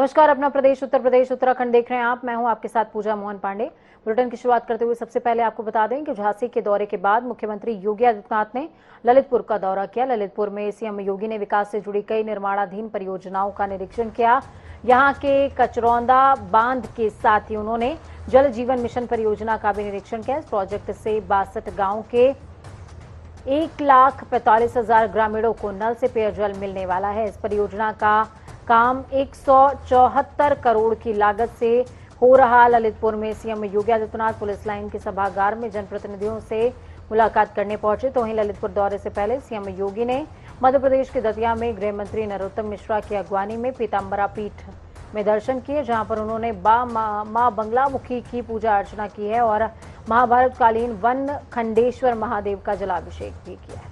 नमस्कार, अपना प्रदेश उत्तर प्रदेश उत्तराखंड देख रहे हैं आप। मैं हूं आपके साथ पूजा मोहन पांडे। बुलेटिन की शुरुआत करते हुए सबसे पहले आपको बता दें कि झांसी के दौरे के बाद मुख्यमंत्री योगी आदित्यनाथ ने ललितपुर का दौरा किया। ललितपुर में सीएम योगी ने विकास से जुड़ी कई निर्माणाधीन परियोजनाओं का निरीक्षण किया। यहां के कचरौंदा बांध के साथ ही उन्होंने जल जीवन मिशन परियोजना का भी निरीक्षण किया। इस प्रोजेक्ट से 62 गाँव के 1,45,000 ग्रामीणों को नल से पेयजल मिलने वाला है। इस परियोजना का काम 174 करोड़ की लागत से हो रहा। ललितपुर में CM Yogi Adityanath police line के सभागार में जनप्रतिनिधियों से मुलाकात करने पहुंचे। तो वहीं ललितपुर दौरे से पहले सीएम योगी ने मध्य प्रदेश के दतिया में गृह मंत्री नरोत्तम मिश्रा की अगवानी में पीताम्बरा पीठ में दर्शन किए, जहां पर उन्होंने मां बंगलामुखी की पूजा अर्चना की है और महाभारत कालीन वन खंडेश्वर महादेव का जलाभिषेक भी किया है।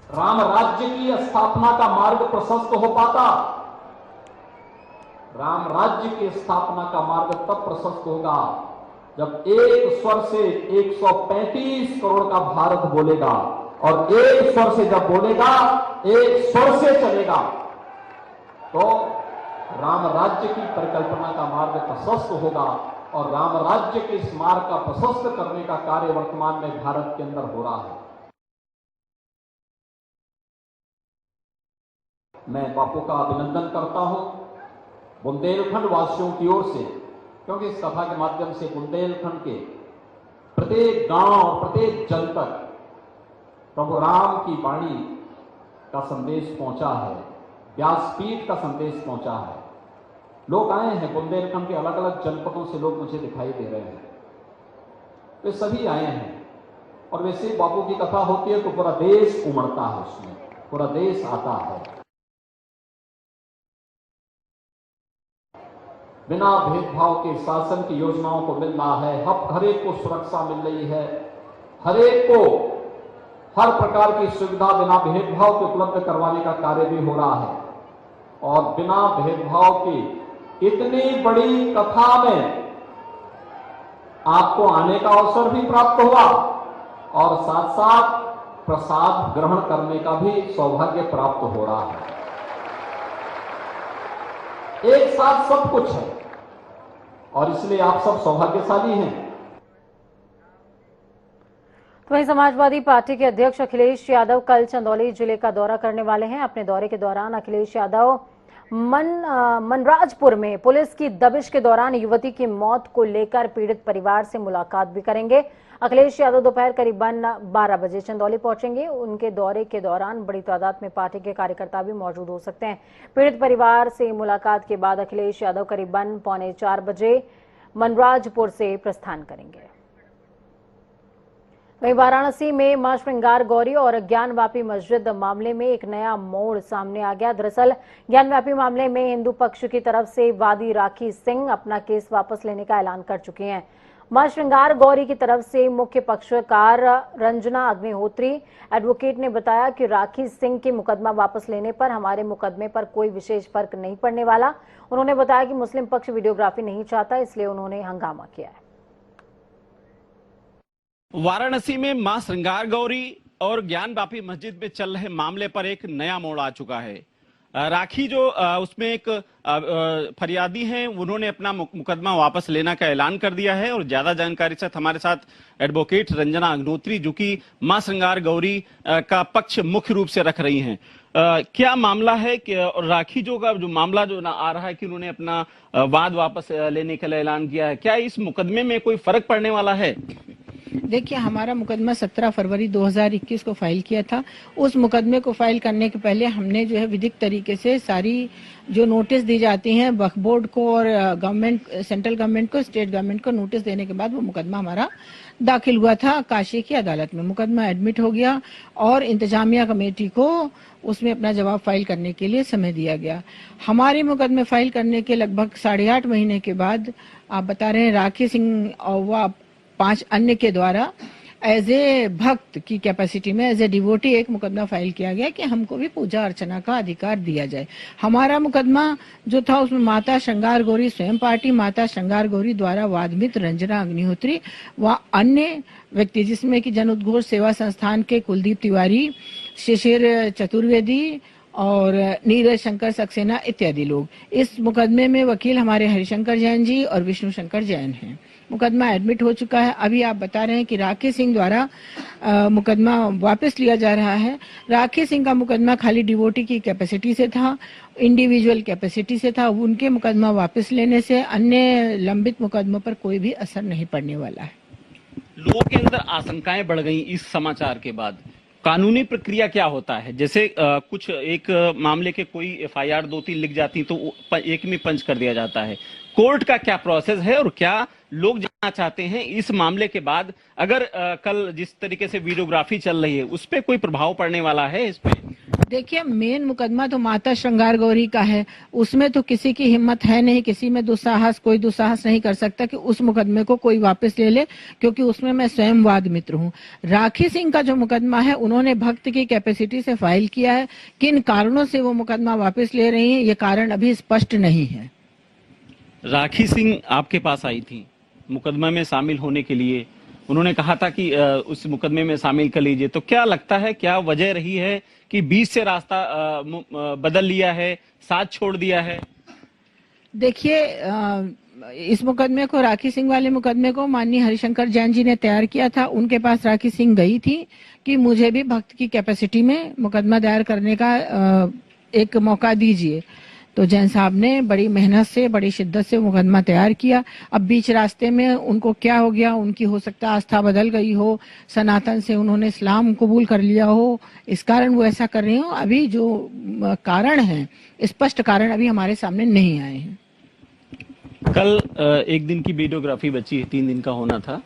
राम राज्य की स्थापना का मार्ग प्रशस्त हो पाता। राम राज्य की स्थापना का मार्ग तब प्रशस्त होगा जब एक स्वर से 135 करोड़ का भारत बोलेगा, और एक स्वर से जब बोलेगा, एक स्वर से चलेगा, तो राम राज्य की परिकल्पना का मार्ग प्रशस्त होगा। और राम राज्य के इस मार्ग का प्रशस्त करने का कार्य वर्तमान में भारत के अंदर हो रहा है। मैं बापू का अभिनंदन करता हूं बुंदेलखंड वासियों की ओर से, क्योंकि इस सभा के माध्यम से बुंदेलखंड के प्रत्येक गांव और प्रत्येक जन तक प्रभु राम की वाणी का संदेश पहुंचा है, व्यासपीठ का संदेश पहुंचा है। लोग आए हैं, बुंदेलखंड के अलग अलग जनपदों से लोग मुझे दिखाई दे रहे हैं। वे सभी आए हैं, और वैसे बापू की कथा होती है तो पूरा देश उमड़ता है, उसमें पूरा देश आता है। बिना भेदभाव के शासन की योजनाओं को मिल रहा है, हर एक को सुरक्षा मिल रही है, हर एक को हर प्रकार की सुविधा बिना भेदभाव के उपलब्ध करवाने का कार्य भी हो रहा है। और बिना भेदभाव की इतनी बड़ी कथा में आपको आने का अवसर भी प्राप्त हुआ, और साथ साथ प्रसाद ग्रहण करने का भी सौभाग्य प्राप्त हो रहा है। एक साथ सब कुछ है, और इसलिए आप सब सौभाग्यशाली हैं। तो वहीं समाजवादी पार्टी के अध्यक्ष अखिलेश यादव कल चंदौली जिले का दौरा करने वाले हैं। अपने दौरे के दौरान अखिलेश यादव मनराजपुर में पुलिस की दबिश के दौरान युवती की मौत को लेकर पीड़ित परिवार से मुलाकात भी करेंगे। अखिलेश यादव दोपहर करीबन 12 बजे चंदौली पहुंचेंगे। उनके दौरे के दौरान बड़ी तादाद में पार्टी के कार्यकर्ता भी मौजूद हो सकते हैं। पीड़ित परिवार से मुलाकात के बाद अखिलेश यादव करीबन 3:45 बजे मनराजपुर से प्रस्थान करेंगे। वहीं वाराणसी में मां श्रृंगार गौरी और ज्ञानवापी मस्जिद मामले में एक नया मोड़ सामने आ गया। दरअसल ज्ञानवापी मामले में हिंदू पक्ष की तरफ से वादी राखी सिंह अपना केस वापस लेने का ऐलान कर चुकी हैं। मां श्रृंगार गौरी की तरफ से मुख्य पक्षकार रंजना अग्निहोत्री एडवोकेट ने बताया कि राखी सिंह के मुकदमा वापस लेने पर हमारे मुकदमे पर कोई विशेष फर्क नहीं पड़ने वाला। उन्होंने बताया कि मुस्लिम पक्ष वीडियोग्राफी नहीं चाहता, इसलिए उन्होंने हंगामा किया है। वाराणसी में मां श्रृंगार गौरी और ज्ञानवापी मस्जिद में चल रहे मामले पर एक नया मोड़ आ चुका है। राखी जो उसमें एक फरियादी हैं, उन्होंने अपना मुकदमा वापस लेने का ऐलान कर दिया है। और ज्यादा जानकारी से हमारे साथ एडवोकेट रंजना अग्निहोत्री, जो कि मां श्रृंगार गौरी का पक्ष मुख्य रूप से रख रही हैं। क्या मामला है कि राखी जो का जो मामला जो आ रहा है कि उन्होंने अपना वाद वापस लेने का ऐलान किया है, क्या इस मुकदमे में कोई फर्क पड़ने वाला है? देखिए, हमारा मुकदमा 17 फरवरी 2021 को फाइल किया था। उस मुकदमे को फाइल करने के पहले हमने जो है विधिक तरीके से सारी जो नोटिस दी जाती हैं वक्फ बोर्ड को और गवर्नमेंट, सेंट्रल गवर्नमेंट को, स्टेट गवर्नमेंट को नोटिस देने के बाद वो मुकदमा हमारा दाखिल हुआ था काशी की अदालत में। मुकदमा एडमिट हो गया और इंतजामिया कमेटी को उसमें अपना जवाब फाइल करने के लिए समय दिया गया। हमारे मुकदमे फाइल करने के लगभग 8.5 महीने के बाद आप बता रहे हैं राखी सिंह और वह 5 अन्य के द्वारा एज ए भक्त की कैपेसिटी में, एज ए डिवोटी एक मुकदमा फाइल किया गया कि हमको भी पूजा अर्चना का अधिकार दिया जाए। हमारा मुकदमा जो था उसमें माता श्रृंगार गौरी स्वयं पार्टी, माता श्रृंगार गौरी द्वारा वादमित रंजना अग्निहोत्री व अन्य व्यक्ति, जिसमें कि जन उद्घोष सेवा संस्थान के कुलदीप तिवारी, शिशिर चतुर्वेदी और नीरज शंकर सक्सेना इत्यादि लोग। इस मुकदमे में वकील हमारे हरिशंकर जैन जी और विष्णु शंकर जैन हैं। मुकदमा एडमिट हो चुका है। अभी आप बता रहे हैं कि राकेश सिंह द्वारा मुकदमा वापस लिया जा रहा है। राकेश सिंह का मुकदमा खाली डिवोटी की कैपेसिटी से था, इंडिविजुअल कैपेसिटी से था। उनके मुकदमा वापस लेने से अन्य लंबित मुकदमों पर कोई भी असर नहीं पड़ने वाला है। लोगों के अंदर आशंकाएं बढ़ गई इस समाचार के बाद। कानूनी प्रक्रिया क्या होता है? जैसे कुछ एक मामले के कोई एफआईआर 2-3 लिख जाती तो एक में पंच कर दिया जाता है। कोर्ट का क्या प्रोसेस है और क्या लोग जानना चाहते हैं इस मामले के बाद? अगर कल जिस तरीके से वीडियोग्राफी चल रही है उस पर कोई प्रभाव पड़ने वाला है इस पे? देखिए, मेन मुकदमा तो माता श्रृंगार गौरी का है। उसमें तो किसी की हिम्मत है नहीं, किसी में दुस्साहस, कोई दुस्साहस नहीं कर सकता कि उस मुकदमे को कोई वापस ले ले, क्योंकि उसमें मैं स्वयं वाद मित्र हूँ। राखी सिंह का जो मुकदमा है, उन्होंने भक्त की कैपेसिटी से फाइल किया है। किन कारणों से वो मुकदमा वापस ले रही है, ये कारण अभी स्पष्ट नहीं है। राखी सिंह आपके पास आई थी मुकदमा में शामिल होने के लिए, उन्होंने कहा था कि उस मुकदमे में शामिल कर लीजिए, तो क्या लगता है क्या वजह रही है कि बीच से रास्ता बदल लिया है, साथ छोड़ दिया है? देखिए, इस मुकदमे को, राखी सिंह वाले मुकदमे को माननीय हरिशंकर जैन जी ने तैयार किया था। उनके पास राखी सिंह गई थी कि मुझे भी भक्त की कैपेसिटी में मुकदमा दायर करने का एक मौका दीजिए। तो जैन साहब ने बड़ी मेहनत से, बड़ी शिद्दत से मुकदमा तैयार किया। अब बीच रास्ते में उनको क्या हो गया, उनकी हो सकता है आस्था बदल गई हो, सनातन से उन्होंने इस्लाम कबूल कर लिया हो, इस कारण वो ऐसा कर रही हो। अभी जो कारण है, स्पष्ट कारण अभी हमारे सामने नहीं आए हैं। कल एक दिन की वीडियोग्राफी बची है, 3 दिन का होना था।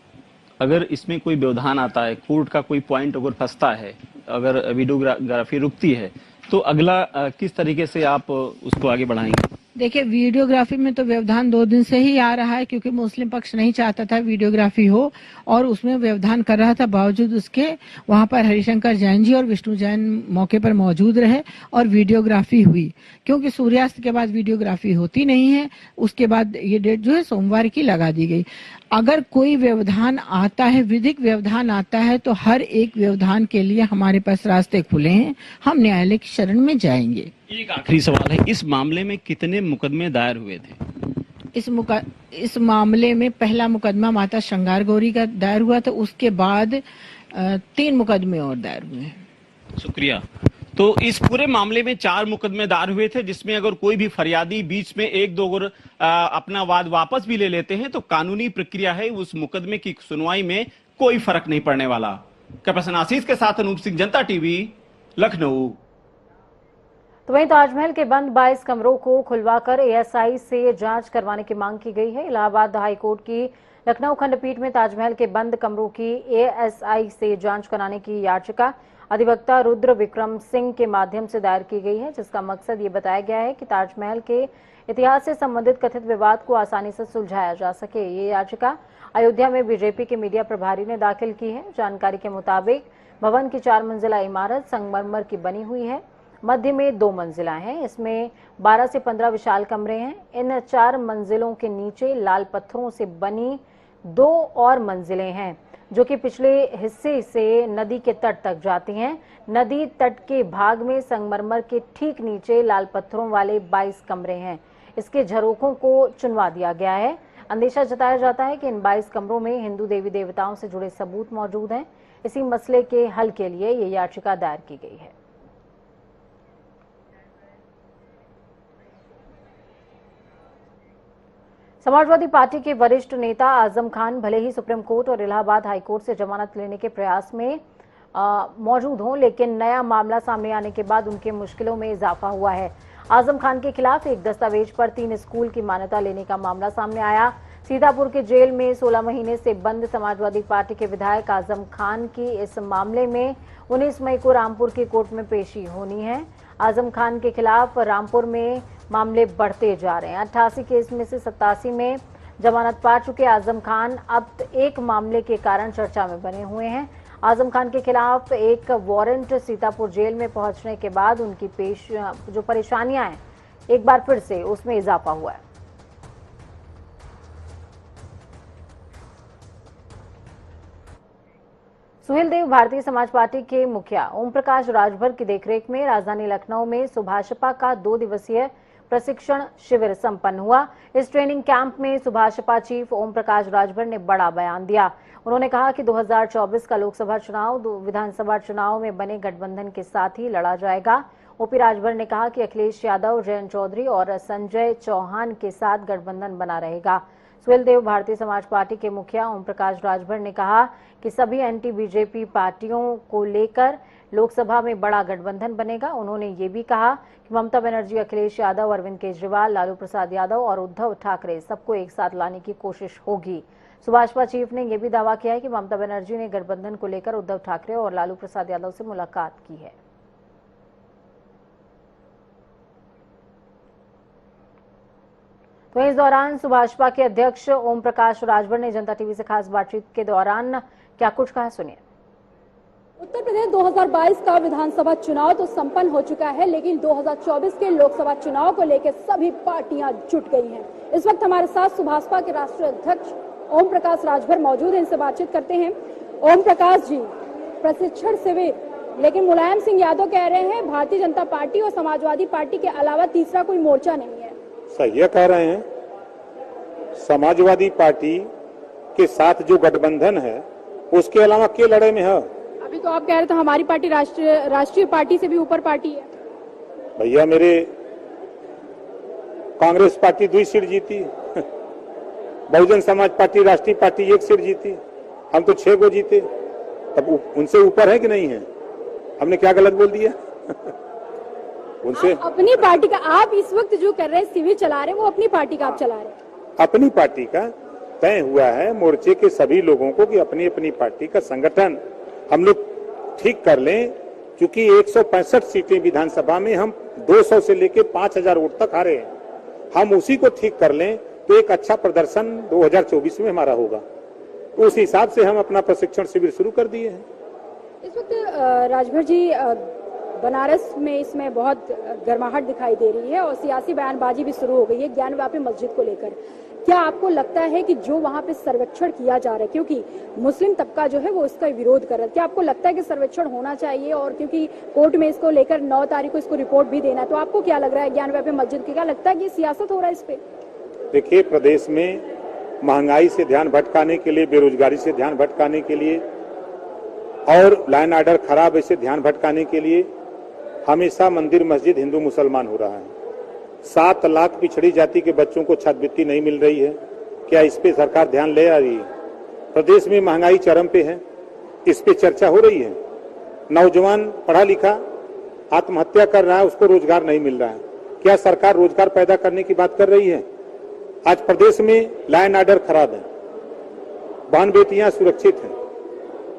अगर इसमें कोई व्यवधान आता है, कोर्ट का कोई पॉइंट अगर फंसता है, अगर वीडियोग्राफी रुकती है, तो अगला किस तरीके से आप उसको आगे बढ़ाएंगे? देखिए, वीडियोग्राफी में तो व्यवधान 2 दिन से ही आ रहा है, क्योंकि मुस्लिम पक्ष नहीं चाहता था वीडियोग्राफी हो और उसमें व्यवधान कर रहा था। बावजूद उसके वहां पर हरिशंकर जैन जी और विष्णु जैन मौके पर मौजूद रहे और वीडियोग्राफी हुई। क्योंकि सूर्यास्त के बाद वीडियोग्राफी होती नहीं है, उसके बाद ये डेट जो है सोमवार की लगा दी गई। अगर कोई व्यवधान आता है, विधिक व्यवधान आता है, तो हर एक व्यवधान के लिए हमारे पास रास्ते खुले हैं। हम न्यायालय की शरण में जाएंगे। एक आखिरी सवाल है, इस मामले में कितने मुकदमे दायर हुए थे? इस मामले में पहला मुकदमा माता श्रृंगार गौरी का दायर हुआ था, उसके बाद 3 मुकदमे और दायर हुए हैं। शुक्रिया। तो इस पूरे मामले में 4 मुकदमे दायर हुए थे, जिसमें अगर कोई भी फरियादी बीच में 1-2 अपना वाद वापस भी ले लेते हैं तो कानूनी प्रक्रिया है, उस मुकदमे की सुनवाई में कोई फर्क नहीं पड़ने वाला। कैप्टन आशीष के साथ अनूप सिंह, जनता टीवी, लखनऊ। तो वहीं ताजमहल के बंद 22 कमरों को खुलवाकर एएसआई से जांच करवाने की मांग की गई है। इलाहाबाद हाईकोर्ट की लखनऊ खंडपीठ में ताजमहल के बंद कमरों की एएसआई से जांच कराने की याचिका अधिवक्ता रुद्र विक्रम सिंह के माध्यम से दायर की गई है, जिसका मकसद ये बताया गया है कि ताजमहल के इतिहास से संबंधित कथित विवाद को आसानी से सुलझाया जा सके। ये याचिका अयोध्या में बीजेपी के मीडिया प्रभारी ने दाखिल की है। जानकारी के मुताबिक भवन की 4 मंजिला इमारत संगमरमर की बनी हुई है। मध्य में 2 मंजिला हैं। इसमें 12 से 15 विशाल कमरे हैं। इन 4 मंजिलों के नीचे लाल पत्थरों से बनी 2 और मंजिलें हैं, जो कि पिछले हिस्से से नदी के तट तक जाती हैं। नदी तट के भाग में संगमरमर के ठीक नीचे लाल पत्थरों वाले 22 कमरे हैं। इसके झरोखों को चुनवा दिया गया है। अंदेशा जताया जाता है कि इन 22 कमरों में हिंदू देवी देवताओं से जुड़े सबूत मौजूद हैं। इसी मसले के हल के लिए ये याचिका दायर की गई है। समाजवादी पार्टी के वरिष्ठ नेता आजम खान भले ही सुप्रीम कोर्ट और इलाहाबाद हाईकोर्ट से जमानत लेने के प्रयास में मौजूद हों, लेकिन नया मामला सामने आने के बाद उनकी मुश्किलों में इजाफा हुआ है। आजम खान के खिलाफ एक दस्तावेज पर 3 स्कूल की मान्यता लेने का मामला सामने आया। सीतापुर के जेल में 16 महीने से बंद समाजवादी पार्टी के विधायक आजम खान की इस मामले में 19 मई को रामपुर की कोर्ट में पेशी होनी है। आजम खान के खिलाफ रामपुर में मामले बढ़ते जा रहे हैं। 88 केस में से 87 में जमानत पा चुके आजम खान अब एक मामले के कारण चर्चा में बने हुए हैं। आजम खान के खिलाफ एक वारंट सीतापुर जेल में पहुंचने के बाद उनकी जो परेशानियां हैं, एक बार फिर से उसमें इजाफा हुआ है। सुहेलदेव भारतीय समाज पार्टी के मुखिया ओम प्रकाश राजभर की देखरेख में राजधानी लखनऊ में सुभाषपा का 2 दिवसीय प्रशिक्षण शिविर संपन्न हुआ। इस ट्रेनिंग कैंप में सुभाषपा चीफ ओम प्रकाश राजभर ने बड़ा बयान दिया। उन्होंने कहा कि 2024 का लोकसभा चुनाव विधानसभा चुनाव में बने गठबंधन के साथ ही लड़ा जाएगा। ओपी राजभर ने कहा कि अखिलेश यादव, जयंत चौधरी और संजय चौहान के साथ गठबंधन बना रहेगा। सुहेलदेव भारतीय समाज पार्टी के मुखिया ओम प्रकाश राजभर ने कहा कि सभी एंटी बीजेपी पार्टियों को लेकर लोकसभा में बड़ा गठबंधन बनेगा। उन्होंने ये भी कहा कि ममता बनर्जी, अखिलेश यादव, अरविंद केजरीवाल, लालू प्रसाद यादव और उद्धव ठाकरे सबको एक साथ लाने की कोशिश होगी। सुभाषपा चीफ ने यह भी दावा किया है कि ममता बनर्जी ने गठबंधन को लेकर उद्धव ठाकरे और लालू प्रसाद यादव से मुलाकात की है। तो इस दौरान सुभाषपा के अध्यक्ष ओम प्रकाश राजभर ने जनता टीवी से खास बातचीत के दौरान क्या कुछ कहा, सुनिए। उत्तर प्रदेश 2022 का विधानसभा चुनाव तो संपन्न हो चुका है, लेकिन 2024 के लोकसभा चुनाव को लेकर सभी पार्टियां जुट गई हैं। इस वक्त हमारे साथ सुभाषपा के राष्ट्रीय अध्यक्ष ओम प्रकाश राजभर मौजूद हैं, इनसे बातचीत करते हैं। ओम प्रकाश जी, प्रशिक्षण शिविर, लेकिन मुलायम सिंह यादव कह रहे हैं भारतीय जनता पार्टी और समाजवादी पार्टी के अलावा तीसरा कोई मोर्चा नहीं है। सही कह रहे हैं। समाजवादी पार्टी के साथ जो गठबंधन है उसके अलावा के लड़े में है। अभी तो आप कह रहे थे हमारी पार्टी राष्ट्रीय पार्टी से भी ऊपर पार्टी है। भैया, मेरे कांग्रेस पार्टी 2 सीट जीती, बहुजन समाज पार्टी राष्ट्रीय पार्टी 1 सीट जीती, हम तो 6 को जीते। तब उनसे ऊपर है कि नहीं है? हमने क्या गलत बोल दिया? उनसे अपनी पार्टी का आप इस वक्त जो कर रहे हैं, शिविर चला रहे हैं, वो अपनी पार्टी का आप चला रहे हैं। अपनी पार्टी का तय हुआ है मोर्चे के सभी लोगों को कि अपनी अपनी पार्टी का संगठन हम लोग ठीक कर लें, क्योंकि 165 सीटें विधानसभा में हम 200 से लेकर 5000 वोट तक हारे हैं। हम उसी को ठीक कर लें तो एक अच्छा प्रदर्शन 2024 में हमारा होगा। उस हिसाब से हम अपना प्रशिक्षण शिविर शुरू कर दिए हैं। इस वक्त राजभर जी, बनारस में इसमें बहुत गर्माहट दिखाई दे रही है और सियासी बयानबाजी भी शुरू हो गई है ज्ञानवापी मस्जिद को लेकर। क्या आपको लगता है कि जो वहां पे सर्वेक्षण किया जा रहा है, क्योंकि मुस्लिम तबका जो है वो इसका विरोध कर रहा है, क्या आपको लगता है कि सर्वेक्षण होना चाहिए? और क्योंकि कोर्ट में इसको लेकर 9 तारीख को इसको रिपोर्ट भी देना है, तो आपको क्या लग रहा है ज्ञानवापी मस्जिद की, क्या लगता है कि सियासत हो रहा है इस पे? देखिए, प्रदेश में महंगाई से ध्यान भटकाने के लिए, बेरोजगारी से ध्यान भटकाने के लिए और लाइन ऑर्डर खराब ऐसे ध्यान भटकाने के लिए हमेशा मंदिर मस्जिद हिंदू मुसलमान हो रहा है। 7 लाख पिछड़ी जाति के बच्चों को छात्रवृत्ति नहीं मिल रही है। क्या इस पे सरकार ध्यान ले आ रही है? प्रदेश में महंगाई चरम पे है, इस पे चर्चा हो रही है। नौजवान पढ़ा लिखा आत्महत्या कर रहा है, उसको रोजगार नहीं मिल रहा है। क्या सरकार रोजगार पैदा करने की बात कर रही है? आज प्रदेश में लाइन ऑर्डर खराब है, बहन बेटियां सुरक्षित हैं,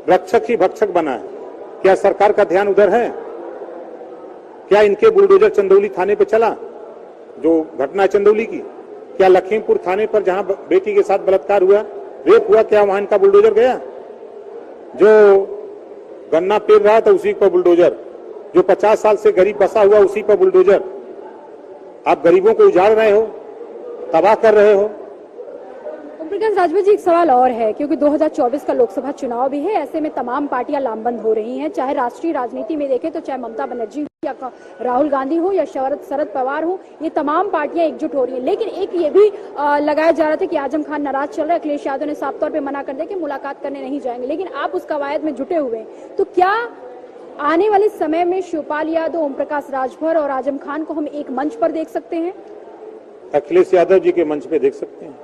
रक्षक ही भक्षक बना है। क्या सरकार का ध्यान उधर है? क्या इनके बुलडोजर चंदौली थाने पे चला, जो घटना चंदौली की? क्या लखीमपुर थाने पर जहां बेटी के साथ बलात्कार हुआ, रेप हुआ, क्या वहां इनका बुलडोजर गया? जो गन्ना पेर रहा था उसी पर बुलडोजर, जो 50 साल से गरीब बसा हुआ उसी पर बुलडोजर। आप गरीबों को उजाड़ रहे हो, तबाह कर रहे हो। प्रकाश राजभर जी, एक सवाल और है, क्योंकि 2024 का लोकसभा चुनाव भी है, ऐसे में तमाम पार्टियां लामबंद हो रही हैं। चाहे राष्ट्रीय राजनीति में देखें तो चाहे ममता बनर्जी या राहुल गांधी हो या शरद पवार हो, ये तमाम पार्टियां एकजुट हो रही हैं। लेकिन एक ये भी लगाया जा रहा था कि आजम खान नाराज चल रहे, अखिलेश यादव ने साफ तौर पर मना कर दिया कि मुलाकात करने नहीं जाएंगे, लेकिन आप उस कवायद में जुटे हुए हैं। तो क्या आने वाले समय में शिवपाल यादव, ओम प्रकाश राजभर और आजम खान को हम एक मंच पर देख सकते हैं? अखिलेश यादव जी के मंच पे देख सकते हैं।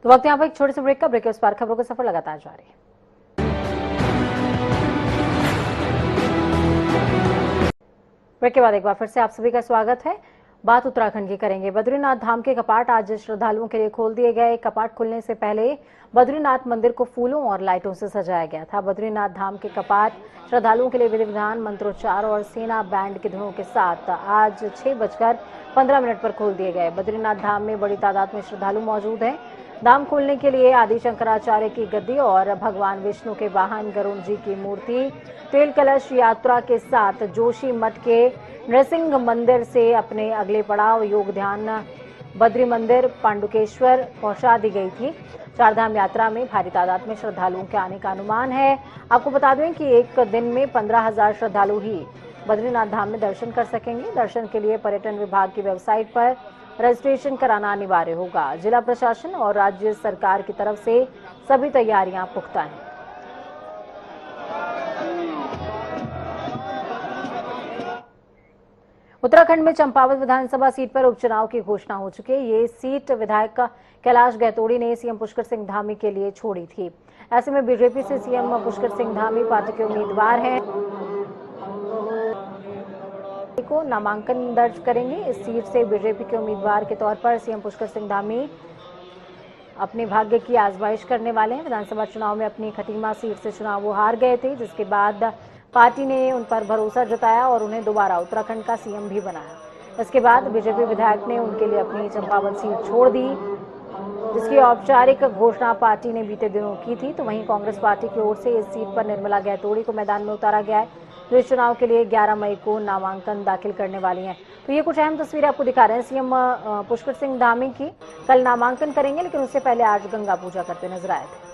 तो वक्त यहाँ पर एक छोटे से ब्रेक का। ब्रेक के उस पार खबरों का सफर लगातार जारी है। ब्रेक के बाद एक बार फिर से आप सभी का स्वागत है। बात उत्तराखंड की करेंगे। बद्रीनाथ धाम के कपाट आज श्रद्धालुओं के लिए खोल दिए गए। कपाट खुलने से पहले बद्रीनाथ मंदिर को फूलों और लाइटों से सजाया गया था। बद्रीनाथ धाम के कपाट श्रद्धालुओं के लिए विधि विधान, मंत्रोच्चार और सेना बैंड की धुनों के साथ आज 6:15 पर खोल दिए गए। बद्रीनाथ धाम में बड़ी तादाद में श्रद्धालु मौजूद हैं। धाम खोलने के लिए आदि शंकराचार्य की गद्दी और भगवान विष्णु के वाहन गरुड़ जी की मूर्ति तेल कलश यात्रा के साथ जोशी मठ के नृसिंह मंदिर से अपने अगले पड़ाव योग ध्यान बद्री मंदिर पांडुकेश्वर पहुंचा दी गई थी। चारधाम यात्रा में भारी तादाद में श्रद्धालुओं के आने का अनुमान है। आपको बता दें कि एक दिन में 15,000 श्रद्धालु ही बद्रीनाथ धाम में दर्शन कर सकेंगे। दर्शन के लिए पर्यटन विभाग की वेबसाइट पर रजिस्ट्रेशन कराना अनिवार्य होगा। जिला प्रशासन और राज्य सरकार की तरफ से सभी तैयारियां पुख्ता हैं। उत्तराखंड में चंपावत विधानसभा सीट पर उपचुनाव की घोषणा हो चुकी है। ये सीट विधायक कैलाश गहतोड़ी ने सीएम पुष्कर सिंह धामी के लिए छोड़ी थी। ऐसे में बीजेपी से सीएम पुष्कर सिंह धामी पार्टी के उम्मीदवार हैं को नामांकन दर्ज करेंगे। इस सीट से बीजेपी के उम्मीदवार के तौर पर सीएम पुष्कर सिंह धामी अपने भाग्य की आजमाइश करने वाले हैं। विधानसभा चुनाव में अपनी खटीमा सीट से चुनाव वो हार गए थे, जिसके बाद पार्टी ने उन पर भरोसा जताया और उन्हें दोबारा उत्तराखंड का सीएम भी बनाया। इसके बाद बीजेपी विधायक ने उनके लिए अपनी चंपावत सीट छोड़ दी, जिसकी औपचारिक घोषणा पार्टी ने बीते दिनों की थी। तो वहीं कांग्रेस पार्टी की ओर से इस सीट पर निर्मला गहतोड़ी को मैदान में उतारा गया है, जो इस चुनाव के लिए 11 मई को नामांकन दाखिल करने वाली हैं। तो ये कुछ अहम तस्वीरें आपको दिखा रहे हैं। सीएम पुष्कर सिंह धामी की कल नामांकन करेंगे, लेकिन उससे पहले आज गंगा पूजा करते नजर आए थे।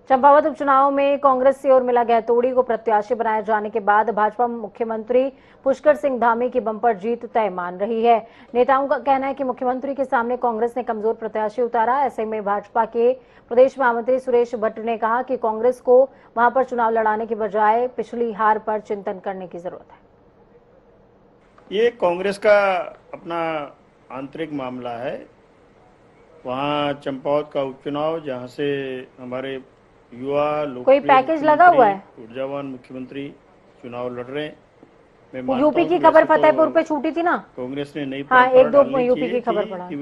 चंपावत उपचुनाव में कांग्रेस से उर्मिला गहतोड़ी को प्रत्याशी बनाए जाने के बाद भाजपा मुख्यमंत्री पुष्कर सिंह धामी की बंपर जीत तय मान रही है। नेताओं का कहना है कि मुख्यमंत्री के सामने कांग्रेस ने कमजोर प्रत्याशी उतारा। ऐसे में भाजपा के प्रदेश महामंत्री सुरेश भट्ट ने कहा कि कांग्रेस को वहां पर चुनाव लड़ाने की बजाय पिछली हार पर चिंतन करने की जरूरत है। ये कांग्रेस का अपना आंतरिक मामला है। वहाँ चंपावत का उपचुनाव, जहाँ से हमारे युवा कोई पैकेज लगा हुआ है, ऊर्जावान मुख्यमंत्री चुनाव लड़ रहे हैं। मैं यूपी की खबर फतेहपुर पे छूटी थी ना, कांग्रेस ने नहीं एक दो यूपी की खबर पड़ा कि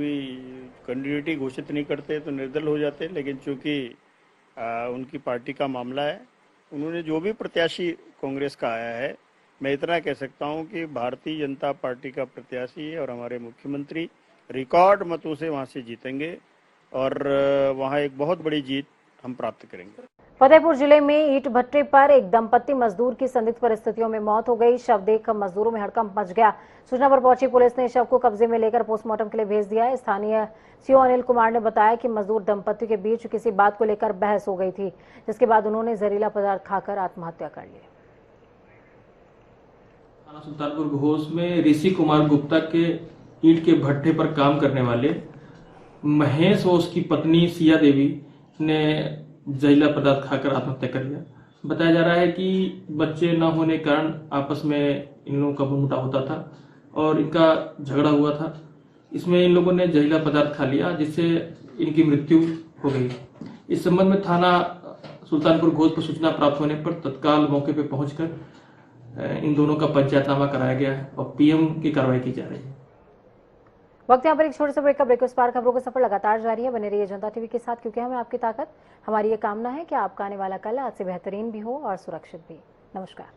कैंडिडेट घोषित नहीं करते तो निर्दल हो जाते, लेकिन चूंकि उनकी पार्टी का मामला है, उन्होंने जो भी प्रत्याशी कांग्रेस का आया है, मैं इतना कह सकता हूं कि भारतीय जनता पार्टी का प्रत्याशी और हमारे मुख्यमंत्री रिकॉर्ड मतों से वहां से जीतेंगे और वहां एक बहुत बड़ी जीत हम प्राप्त करेंगे। फतेहपुर जिले में ईंट भट्टे पर एक दंपत्ति मजदूर की संदिग्ध परिस्थितियों में मौत हो गई। शव देख मजदूरों में हड़कंप मच गया। सूचना पर पहुंची पुलिस ने शव को कब्जे में लेकर पोस्टमार्टम के लिए भेज दिया। स्थानीय सीओ अनिल कुमार ने बताया कि मजदूर दंपत्ति के बीच किसी बात को लेकर बहस हो गई थी, जिसके बाद उन्होंने जहरीला पदार्थ खाकर आत्महत्या कर ली। थाना सुल्तानपुर घोष में ऋषि कुमार गुप्ता के ईंट के भट्टे पर काम करने वाले महेश और उसकी पत्नी सिया देवी ने जहरीला पदार्थ खाकर आत्महत्या कर लिया। बताया जा रहा है कि बच्चे न होने के कारण आपस में इन लोगों का मुंह होता था और इनका झगड़ा हुआ था। इसमें इन लोगों ने जहरीला पदार्थ खा लिया, जिससे इनकी मृत्यु हो गई। इस संबंध में थाना सुल्तानपुर घोष पर सूचना प्राप्त होने पर तत्काल मौके पर पहुंचकर इन दोनों का पंचायतनामा कराया गया है और पीएम की कार्रवाई की जा रही है। वक्त यहाँ पर एक छोटे से ब्रेक का। ब्रेक उस पार खबरों का सफर लगातार जारी है। बने रहिए जनता टीवी के साथ, क्योंकि हमें आपकी ताकत। हमारी ये कामना है कि आपका आने वाला कल आज से बेहतरीन भी हो और सुरक्षित भी। नमस्कार।